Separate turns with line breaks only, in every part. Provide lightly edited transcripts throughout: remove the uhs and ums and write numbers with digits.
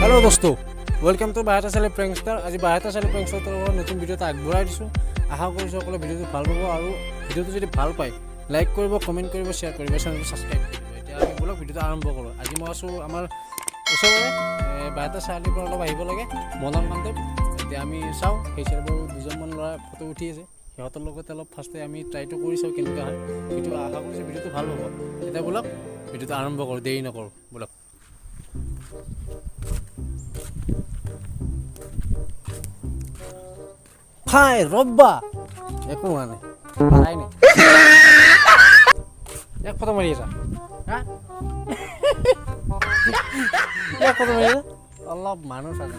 Hello दोस्तों welcome to बाहेता चाले प्रेंगस्टार आज बाहेता चाले प्रेंगस्टार नतुन भिडिओ आगबঢ়াই দিছো आशा কৰিছো সকলে ভিডিওটো ভাল পাব আৰু ভিডিওটো যদি ভাল পায় লাইক কৰিব কমেন্ট কৰিব শেয়াৰ কৰিব চেনেলটো সাবস্ক্ৰাইব কৰিব এতিয়া আমি ব্লগ ভিডিওটো আৰম্ভ কৰো আজি মই আছো আমাৰ ওচৰৰে বাহেতা চালে পৰা অলপ আহিব লাগে মদন কান্তেপ এতিয়া আমি চাও হেইছৰ দুজনমান ল'ৰা ফটো উঠি আছে সিহঁতৰ লগতে অলপ ফাৰ্ষ্টে আমি ট্ৰাইটো কৰিছো কেনেকুৱা হয় ভিডিও আশা কৰিছো ভিডিওটো ভাল হ'ব এতিয়া ব্লগ ভিডিওটো আৰম্ভ কৰো দেৰি নকৰো blog Hai Robba aku mana parah ini ya foto Maria ha ya foto Maria Allah manu saja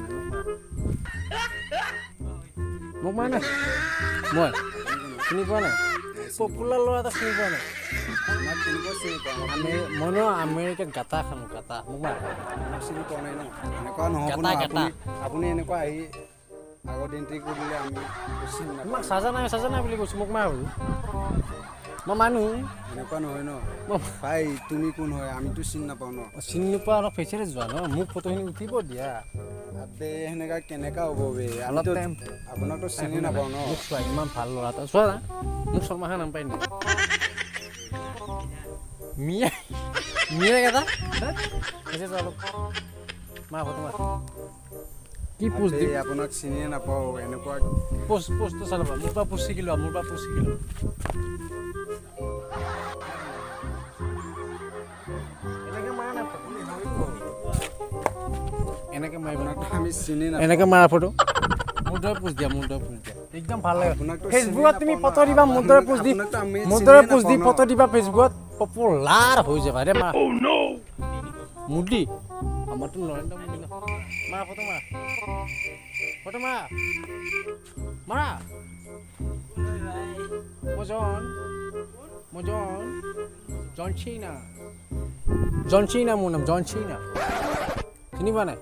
mau mana mau sini mana popular lo atas sini mana mono American kata kamu kata mau mana
sini kone ini kata apuni ini kok ahi আগত entry কৰিলে আমি চিন নাপাওঁ
তোমাক সাজা নাই বুলি কৈছো মোক মাৰ হ'ল মই মানুহ
এনেকুৱা নহয় ন ভাই তুমি কোন হয় আমিতো চিন নাপাওঁ ন
চিন নোপোৱা আৰু ফেচাৰে যোৱা ন মোক ফটোখিনি উঠিব দিয়া
আবে হেনেকা কেনেকা হ'ব বে আমিতো আপোনাকতো চিনি নাপাওঁ ন
মোক চোৱা ইমান ভাল ল'ৰা এটা চোৱা না মোক শৰ্মা খান নাম পাই নি মিয়া কেটা এসে চলো মা ফটো মাৰ কি পোষ্ট দি
আপোনাক চিনি নাপাওঁ এনেকুৱা
পোষ্ট চালাবা মোৰ পৰা পোষ্ট শিকিলো এনেকে মাৰিব না
আমি চিনি নাপাওঁ
এনেকে মাৰা ফটো মোৰ দৰে পোষ্ট দিয়া একদম ভাল লাগে ফেচবুকত তুমি ফটো দিবা মোৰ দৰে পোষ্ট দি ফটো দিবা ফেচবুকত পপুলাৰ হৈ যাবা ৰে মা oh no মুদি আমাৰটো নৰেন্দ্ৰ মোদী না মাৰা ফটো মাৰা জন চিনা মোৰ নাম জন চিনা চিনি পোৱা নাই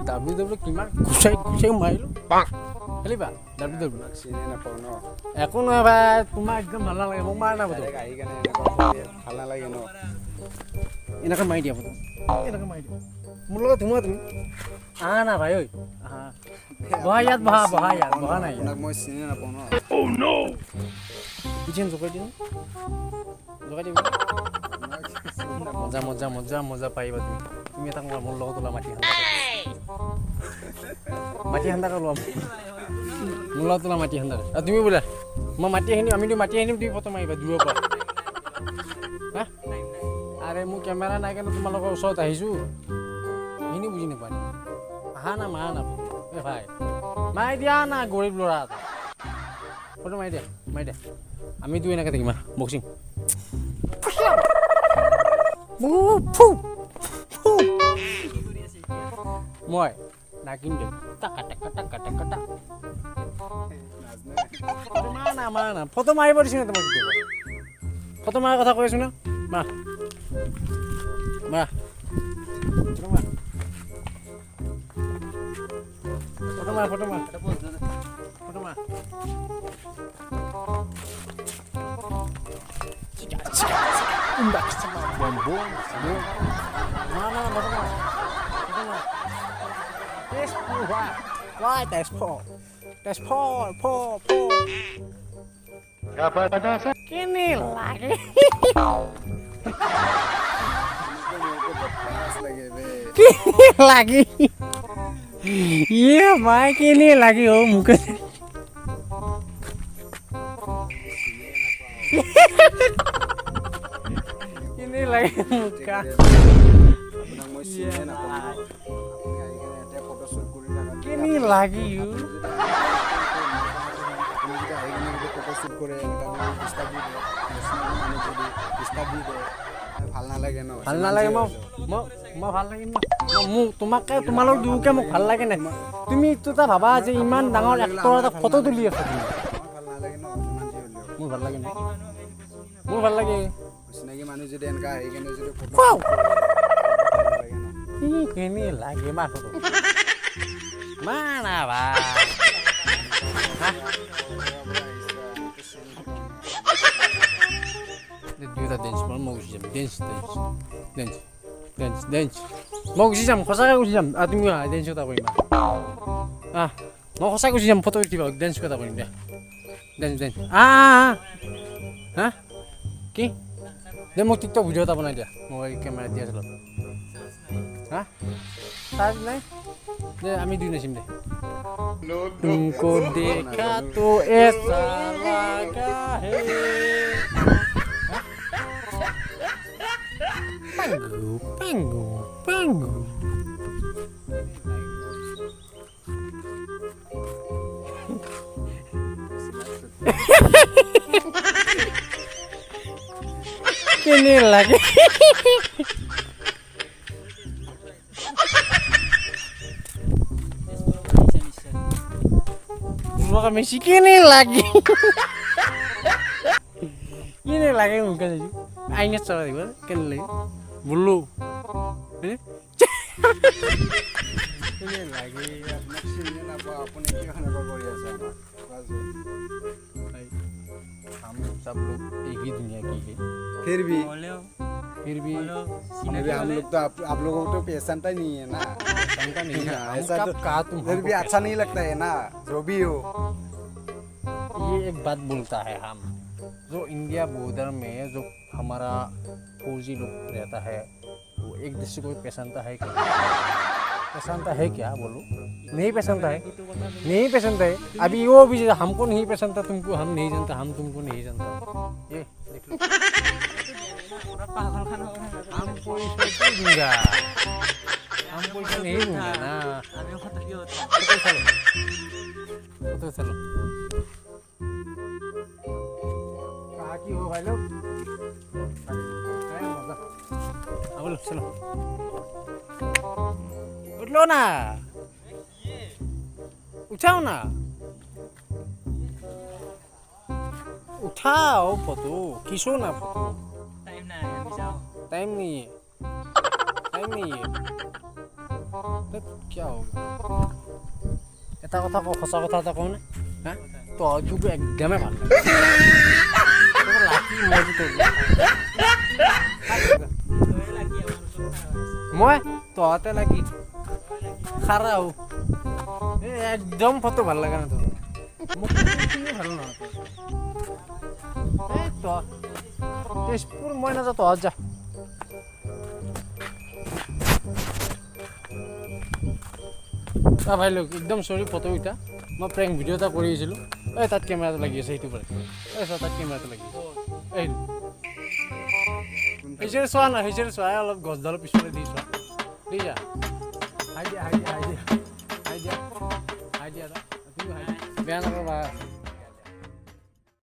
ডাব্লিউ কিমান ঘুচাই মাৰিলো খেলিবা ডাব্লিউ
চিনি নাপাওঁ ন
একো নহয় ভাই তোমাৰ একদম ভাল নালাগে মোক মাৰ না ফটো
আহি কেনে ভাল নালাগে ন
এনেকৈ মাৰি দিয়া ফটো এনেকৈ মাৰি দিয়া মোৰ লগত ধুমা তুমি আহা না ভাই ঐ আহা বহা ইয়াত বহা নাই
আপোনাক মই চিনি নাপাওঁ ন
oh no কিচেন জোকাই দিওঁ মজা পাইবা তুমি এটা মোৰ লগত ওলা মাটি হান্দা লোৱা মোৰ লগত ওলা মাটি হান্দা আৰু তুমি বোলে মই মাটি আহিম তুমি ফটো মাৰিবা দূৰৰ পৰা হা আৰে মোৰ কেমেৰা নাই কাৰণে তোমালোকৰ ওচৰত আহিছোঁ এইখিনি বুজি নাপায় আহা না মাৰা না এ ভাই মাৰি দিয়া না গৰীব ল'ৰা এটা ফটো মাৰি দিয়া আমি দুই এনেকৈ থাকিম বক্সিং মই নাকিম দে মাৰা না ফটো মাৰিব দিছোঁ না তোমাক ফটো মাৰাৰ কথা কৈ আছোঁ না মাৰা ফটো মাৰ কেনে লাগে ইয়ে মাই কেনে লাগে ও মুখে কেনে লাগে মুখা
আপোনাক মই চিনি নাপাওঁ আপুনি আহি কেনে এতিয়া ফটো শ্বুট কৰি থাকা
কেনে লাগে ও
আপুনি যদি আহি কেনে ফটো শ্বুট কৰে ডিষ্টাৰ্ব দি দিয়ে ভাল নালাগে ন
ভাল নালাগে মই ভাল লাগিম মোক তোমালোক দুয়োকে মোক ভাল লাগে নাই তুমি এটা ভাবা যে ইমান ডাঙৰ এক্টৰ এটা ফটো তুলি আছা তুমি
ভাল নালাগে ন যিমান যি হ'লেও
মোৰ ভাল লাগে
চিনাকি মানুহ যদি এনেকা আহি কেনে যদি ফটো
কেনে লাগে মা ফটো মানা বা দুটা ডেন্স মই গুচি যাম ডেন্স ডেন্স মই গুচি যাম সঁচাকৈ গুচি যাম তুমি ডেন্স এটা কৰিম মই সঁচাকৈ গুচি যাম ফটো উঠিবা ডেন্স এটা কৰিম দিয়া ডেন্স হা কি দে মোক টিকটক ভিডিঅ' এটা বনাই দিয়া মই কেমেৰা দি আছিলোঁ হা চাৰ্জ নাই দে আমি দুই নাচিম দে तुमको देखा तो ऐसा लगा है पंगू पंगू पंगू केने लगे Messi kini lagi. Ini lagi muka saja. Ainnya salah juga kan lagi. Bulu. Ini lagi.
Maksudnya apa apun ini kan apa boleh sama.
हम सब लोग एक ही दुनिया की है
फिर भी हम लोग तो आप लोगों को तो पेशेंट ही नहीं है ना
शंका नहीं है
ऐसा तो
तुम
फिर भी अच्छा नहीं लगता है ना जो भी हो
ये एक बात बोलता है हम जो इंडिया बॉर्डर में जो हमारा फौजी लोग रहता है वो एक दूसरे को पहचानता है क्या पहचानता है क्या बोलो नहीं पहचानता है नहीं पहचानता है अभी वो भी हमको नहीं पहचानता तुमको हम नहीं जानता हम तुमको नहीं जानता ये देख लो हम कोई पैसा दूंगा हम पैसा नहीं दूंगा ना तो चलो कहाँ की हो भाई लोग अब लो चलो उठ लो ना उठाओ ना उठाओ फोटो खींचो ना फोटो टाइम नहीं है तो क्या होगा এটা কথা কওঁ সঁচা কথা এটা কওঁ নে হা তই তোক একদমেই ভাল লাকি মই তহঁতে লাগি খাৰাও একদম ফটো ভাল লগা না তোৰ মোক ভাল নহয় তই তেজপুৰ মই নাযাওঁ তহঁত যা ভাই লোক একদম চৰি ফটো উঠা মই প্ৰেংক ভিডিঅ' এটা কৰি আহিছিলোঁ এই তাত কেমেৰাটো লাগি আছে সেইটো পাৰে এই চোৱা তাত কেমেৰাটো লাগি আছে এই সেইচেৰে চোৱা না সেইচেৰে চোৱা অলপ গছডালৰ পিছফালে দি চোৱা দি যা হাই দিয়া বেয়া নাপাবা